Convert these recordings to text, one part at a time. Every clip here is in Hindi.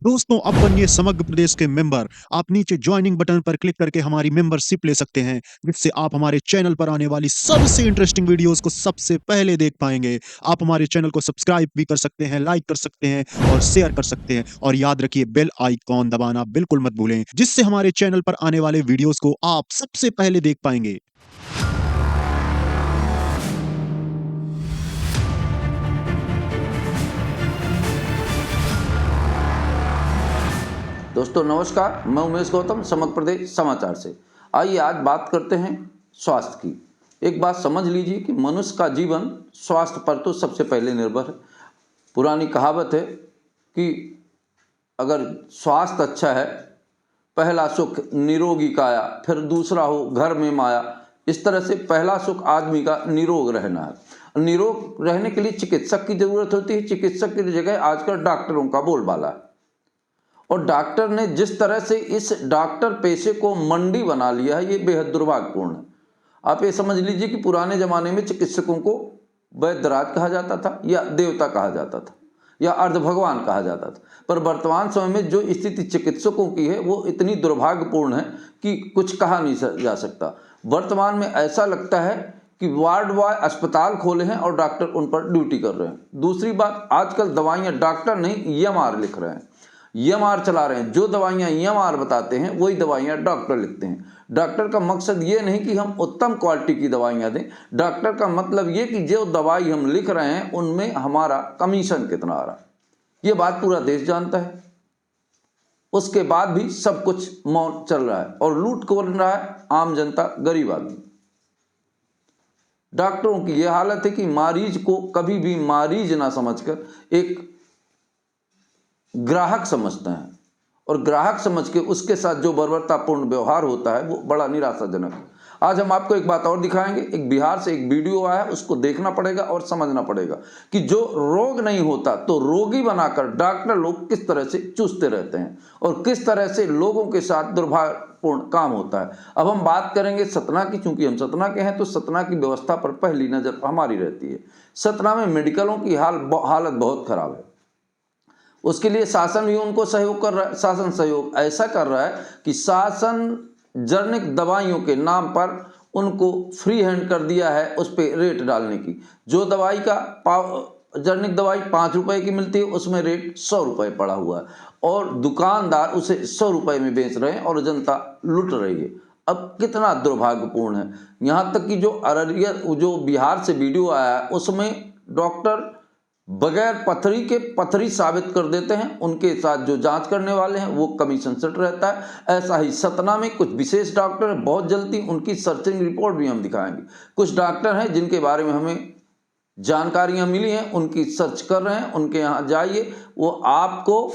दोस्तों अब बनिए समग्र प्रदेश के मेंबर। आप नीचे ज्वाइनिंग बटन पर क्लिक करके हमारी मेंबरशिप ले सकते हैं, जिससे आप हमारे चैनल पर आने वाली सबसे इंटरेस्टिंग वीडियोस को सबसे पहले देख पाएंगे। आप हमारे चैनल को सब्सक्राइब भी कर सकते हैं, लाइक कर सकते हैं और शेयर कर सकते हैं। और याद रखिए बेल आइकॉन दबाना बिल्कुल मत भूलें, जिससे हमारे चैनल पर आने वाले वीडियोस को आप सबसे पहले देख पाएंगे। दोस्तों नमस्कार, मैं उमेश गौतम समग्र प्रदेश समाचार से। आइए आज बात करते हैं स्वास्थ्य की। एक बात समझ लीजिए कि मनुष्य का जीवन स्वास्थ्य पर तो सबसे पहले निर्भर है। पुरानी कहावत है कि अगर स्वास्थ्य अच्छा है, पहला सुख निरोगी काया, फिर दूसरा हो घर में माया। इस तरह से पहला सुख आदमी का निरोग रहना है। निरोग रहने के लिए चिकित्सक की जरूरत होती है। चिकित्सक की जगह आजकल डॉक्टरों का बोलबाला है। और डॉक्टर ने जिस तरह से इस डॉक्टर पेशे को मंडी बना लिया है, ये बेहद दुर्भाग्यपूर्ण है। आप ये समझ लीजिए कि पुराने ज़माने में चिकित्सकों को वैद्यराज कहा जाता था, या देवता कहा जाता था, या अर्ध भगवान कहा जाता था। पर वर्तमान समय में जो स्थिति चिकित्सकों की है वो इतनी दुर्भाग्यपूर्ण है कि कुछ कहा नहीं जा सकता। वर्तमान में ऐसा लगता है कि वार्ड बॉय अस्पताल खोले हैं और डॉक्टर उन पर ड्यूटी कर रहे हैं। दूसरी बात, आजकल दवाइयाँ डॉक्टर नहीं EMR लिख रहे हैं, EMR चला रहे हैं। जो दवाइयाँ EMR बताते हैं वही दवाइयाँ डॉक्टर लिखते हैं। डॉक्टर का मकसद ये नहीं कि हम उत्तम क्वालिटी की दवाइयाँ दें। डॉक्टर का मतलब ये कि जो दवाई हम लिख रहे हैं उनमें हमारा कमीशन कितना आ रहा है। ये बात पूरा देश जानता है। उसके बाद भी सब कुछ मौन चल रहा है और लूट कर रहा है आम जनता, गरीब आदमी। डॉक्टरों की यह हालत है कि मरीज को कभी भी मरीज ना समझकर एक ग्राहक समझते हैं, और ग्राहक समझ के उसके साथ जो बर्बरतापूर्ण व्यवहार होता है वो बड़ा निराशाजनक है। आज हम आपको एक बात और दिखाएंगे। एक बिहार से एक वीडियो आया है, उसको देखना पड़ेगा और समझना पड़ेगा कि जो रोग नहीं होता तो रोगी बनाकर डॉक्टर लोग किस तरह से चूसते रहते हैं और किस तरह से लोगों के साथ दुर्भाग्यपूर्ण काम होता है। अब हम बात करेंगे सतना की। चूंकि हम सतना के हैं तो सतना की व्यवस्था पर पहली नजर हमारी रहती है। सतना में मेडिकलों की हालत बहुत खराब है। उसके लिए शासन भी उनको सहयोग कर रहा है। शासन सहयोग ऐसा कर रहा है कि शासन जर्निक दवाइयों के नाम पर उनको फ्री हैंड कर दिया है उस पर रेट डालने की। जो दवाई का जर्निक दवाई 5 रुपए की मिलती है, उसमें रेट 100 रुपए पड़ा हुआ है और दुकानदार उसे 100 रुपए में बेच रहे हैं और जनता लुट रही है। अब कितना दुर्भाग्यपूर्ण है। यहाँ तक कि जो अररिया, जो बिहार से वीडियो आया है उसमें डॉक्टर बगैर पथरी के पथरी साबित कर देते हैं। उनके साथ जो जांच करने वाले हैं वो कमीशन सेट रहता है। ऐसा ही सतना में कुछ विशेष डॉक्टर हैं, बहुत जल्दी उनकी सर्चिंग रिपोर्ट भी हम दिखाएंगे। कुछ डॉक्टर हैं जिनके बारे में हमें जानकारियां मिली हैं, उनकी सर्च कर रहे हैं। उनके यहाँ जाइए, वो आपको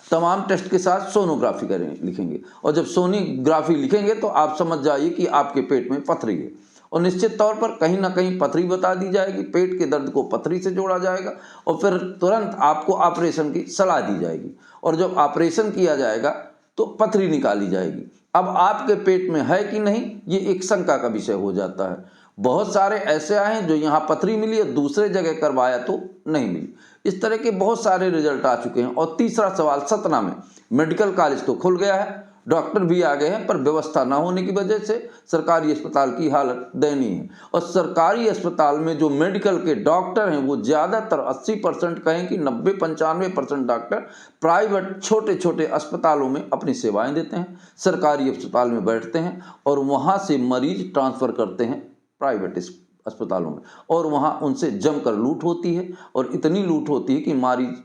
तमाम टेस्ट के साथ सोनोग्राफी लिखेंगे, और जब सोनोग्राफी लिखेंगे तो आप समझ जाइए कि आपके पेट में पथरी है। और निश्चित तौर पर कहीं ना कहीं पथरी बता दी जाएगी, पेट के दर्द को पथरी से जोड़ा जाएगा और फिर तुरंत आपको ऑपरेशन की सलाह दी जाएगी। और जब ऑपरेशन किया जाएगा तो पथरी निकाली जाएगी। अब आपके पेट में है कि नहीं, ये एक शंका का विषय हो जाता है। बहुत सारे ऐसे आए हैं जो यहाँ पथरी मिली है, दूसरे जगह करवाया तो नहीं मिली। इस तरह के बहुत सारे रिजल्ट आ चुके हैं। और तीसरा सवाल, सतना में मेडिकल कॉलेज तो खुल गया है, डॉक्टर भी आ गए हैं, पर व्यवस्था ना होने की वजह से सरकारी अस्पताल की हालत दयनीय है। और सरकारी अस्पताल में जो मेडिकल के डॉक्टर हैं वो ज़्यादातर 80% कहें कि 90-95% डॉक्टर प्राइवेट छोटे छोटे अस्पतालों में अपनी सेवाएं देते हैं। सरकारी अस्पताल में बैठते हैं और वहाँ से मरीज ट्रांसफ़र करते हैं प्राइवेट अस्पतालों में, और वहाँ उनसे जमकर लूट होती है। और इतनी लूट होती है कि मरीज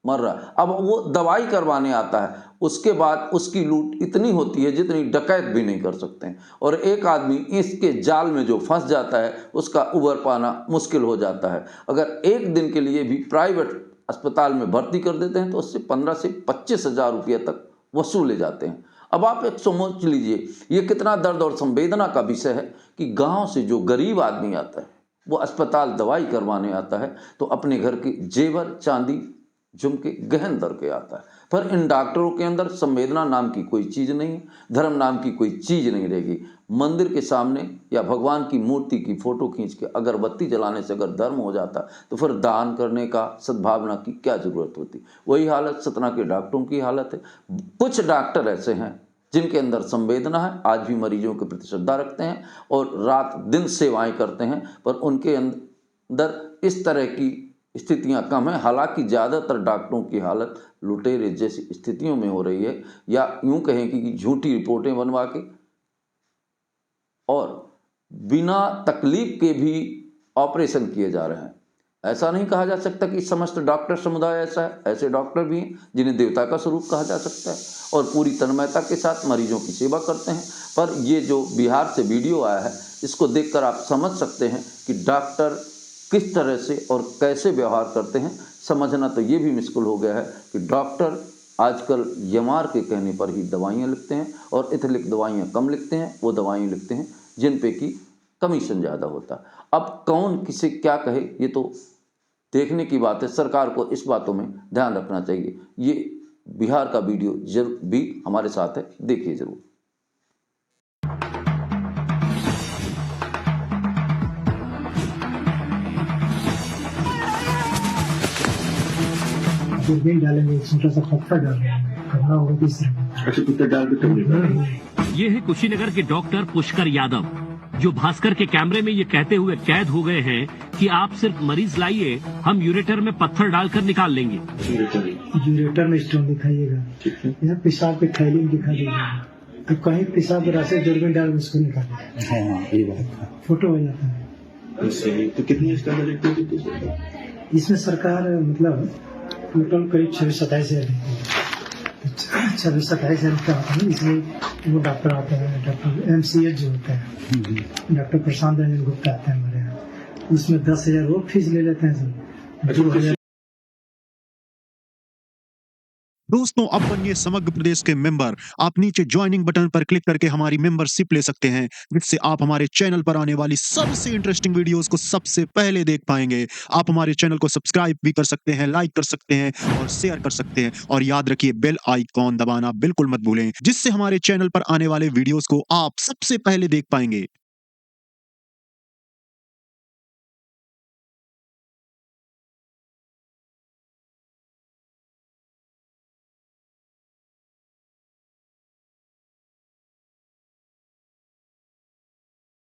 मर रहा है। अब वो दवाई करवाने आता है, उसके बाद उसकी लूट इतनी होती है जितनी डकैत भी नहीं कर सकते हैं। और एक आदमी इसके जाल में जो फंस जाता है उसका उबर पाना मुश्किल हो जाता है। अगर एक दिन के लिए भी प्राइवेट अस्पताल में भर्ती कर देते हैं तो उससे 15 से 25 हज़ार रुपये तक वसूले जाते हैं। अब आप एक सोच लीजिए, ये कितना दर्द और संवेदना का विषय है कि गांव से जो गरीब आदमी आता है वो अस्पताल दवाई करवाने आता है तो अपने घर की जेवर चांदी झुम के गहन करके आता है। पर इन डॉक्टरों के अंदर संवेदना नाम की कोई चीज़ नहीं है, धर्म नाम की कोई चीज़ नहीं रहेगी। मंदिर के सामने या भगवान की मूर्ति की फोटो खींच के अगरबत्ती जलाने से अगर धर्म हो जाता तो फिर दान करने का, सद्भावना की क्या ज़रूरत होती। वही हालत सतना के डॉक्टरों की हालत है। कुछ डॉक्टर ऐसे हैं जिनके अंदर संवेदना है, आज भी मरीजों के प्रति श्रद्धा रखते हैं और रात दिन सेवाएं करते हैं, पर उनके अंदर इस तरह की स्थितियां कम है। हालांकि ज़्यादातर डॉक्टरों की हालत लुटेरे जैसी स्थितियों में हो रही है, या यूं कहें कि झूठी रिपोर्टें बनवा के और बिना तकलीफ के भी ऑपरेशन किए जा रहे हैं। ऐसा नहीं कहा जा सकता कि समस्त डॉक्टर समुदाय ऐसा है, ऐसे डॉक्टर भी हैं जिन्हें देवता का स्वरूप कहा जा सकता है और पूरी तन्मयता के साथ मरीजों की सेवा करते हैं। पर ये जो बिहार से वीडियो आया है, इसको देखकर आप समझ सकते हैं कि डॉक्टर किस तरह से और कैसे व्यवहार करते हैं। समझना तो ये भी मुश्किल हो गया है कि डॉक्टर आजकल एमआर के कहने पर ही दवाइयाँ लिखते हैं और एथिलिक दवाइयाँ कम लिखते हैं, वो दवाइयाँ लिखते हैं जिन पे कि कमीशन ज़्यादा होता है। अब कौन किसे क्या कहे ये तो देखने की बात है, सरकार को इस बातों में ध्यान रखना चाहिए। ये बिहार का वीडियो जरूर भी हमारे साथ है, देखिए जरूर। दूरबीन डालेंगे, एक छोटा सा पत्थर डालेंगे, खतरा होगा किस तरह। अच्छा, पत्थर डाल के तब निकालेंगे। ये है कुशीनगर के डॉक्टर पुष्कर यादव, जो भास्कर के कैमरे में ये कहते हुए कैद हो गए हैं कि आप सिर्फ मरीज लाइए, हम यूरेटर में पत्थर डालकर निकाल लेंगे। यूरेटर में स्टोन दिखाइएगा, यहाँ पेशाब के थैली में दिखा दीजिएगा, तो कहीं पेशाब के रास्ते दूरबीन डाल उसको निकालिए। हाँ, ये बात है। फोटो हो जाता है। सही। तो कितनी इसका बजट देती है? इसमें सरकार मतलब टोटल करीब 26-27 हज़ार देती है। 26-27 हज़ार का होता है। इसमें वो डॉक्टर आते हैं, डॉक्टर MCH जो होता है, डॉक्टर प्रशांत रंजन गुप्ता आते हैं हमारे यहाँ, उसमें 10,000 वो फीस ले लेते हैं सर। 2,000 दोस्तों, अब बनिए समग्र प्रदेश के मेंबर। आप नीचे ज्वाइनिंग बटन पर क्लिक करके हमारी मेंबरशिप ले सकते हैं, जिससे आप हमारे चैनल पर आने वाली सबसे इंटरेस्टिंग वीडियोस को सबसे पहले देख पाएंगे। आप हमारे चैनल को सब्सक्राइब भी कर सकते हैं, लाइक कर सकते हैं और शेयर कर सकते हैं। और याद रखिए, बेल आइकॉन दबाना बिल्कुल मत भूलें, जिससे हमारे चैनल पर आने वाले वीडियोस को आप सबसे पहले देख पाएंगे।